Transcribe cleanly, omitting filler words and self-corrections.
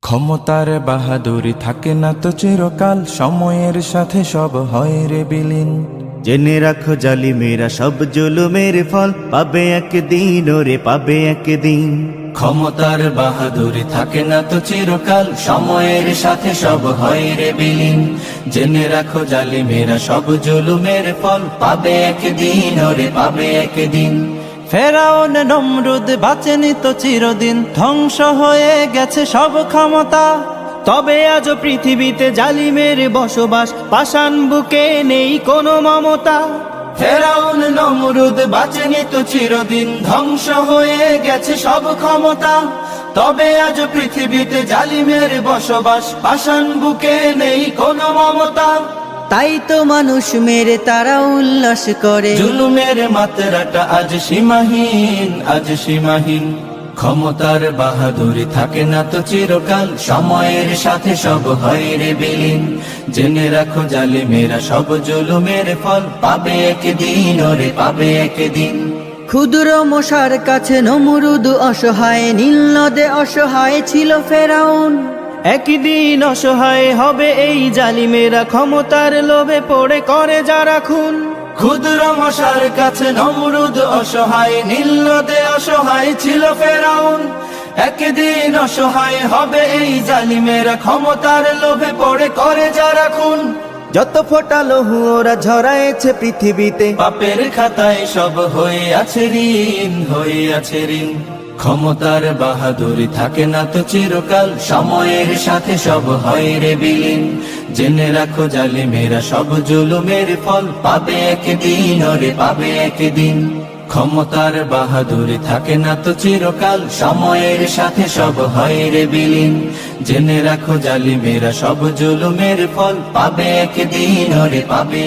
ক্ষমতার বাহাদুরি থাকে না তো চিরকাল, সময়ের সাথে সব হয় রে বিলীন। জেনে রাখো জালিমেরা সব জুলুমের ফল পাবে একদিন, ওরে পাবে একদিন। ক্ষমতার বাহাদুরি থাকে না তো চিরকাল, সময়ের সাথে সব হয় রে বিলীন। জেনে রাখো জালিমেরা সব জুলুমের ফল পাবে একদিন, ওরে পাবে একদিন। ফেরাউন নমরুদ বাঁচেনি তো চিরদিন, ধ্বংস হয়ে গেছে সব ক্ষমতা। তবে আজও পৃথিবীতে জালিমের বসবাস, পাষাণ বুকে নেই কোনো মমতা। ফেরাউন নমরুদ বাঁচেনি তো চিরদিন, ধ্বংস হয়ে গেছে সব ক্ষমতা। তবে আজ পৃথিবীতে জালিমের বসবাস, পাষাণ বুকে নেই কোনো মমতা। তাই তো মানুষ মেরে তারা উল্লাস করে, জুলুমের মাত্রাটা আজ সীমাহীন, আজ সীমাহীন। ক্ষমতার বাহাদুরি থাকে না তো চিরকাল, সময়ের সাথে সব হয় রে বিলীন। জেনে রাখো জালিমেরা সব জুলুমের ফল পাবে একদিন, ওরে পাবে একদিন। ক্ষুদ্র মশার কাছে নমরুদ অসহায়, নীল নদে অসহায় ছিল ফেরাউন। একদিন অসহায় হবে এই জালিমেরা, ক্ষমতার লোভে পড়ে করে যারা খুন। ক্ষুদ্র মশার কাছে নমরুদ অসহায়, নীল নদে অসহায় ছিল ফেরাউন। একদিন অসহায় হবে এই জালিমেরা, ক্ষমতার লোভে পড়ে করে যারা খুন। যত ফোঁটা লহু ওরা ঝরাইছে পৃথিবীতে, পাপের খাতায় সব হয়ে আছে ঋণ, হয়ে আছে ঋণ। ক্ষমতার বাহাদুরি থাকে না তো চিরকাল, সময়ের সাথে সব হয় রে বিলীন। জেনে রাখো জালিমেরা সব জুলুমের ফল পাবে একদিন, ওরে পাবে একদিন। ক্ষমতার বাহাদুরি থাকে না তো চিরকাল, সময়ের সাথে সব হয় রে বিলীন। জেনে রাখো জালিমেরা সব জুলুমের ফল পাবে একদিন, ওরে পাবে।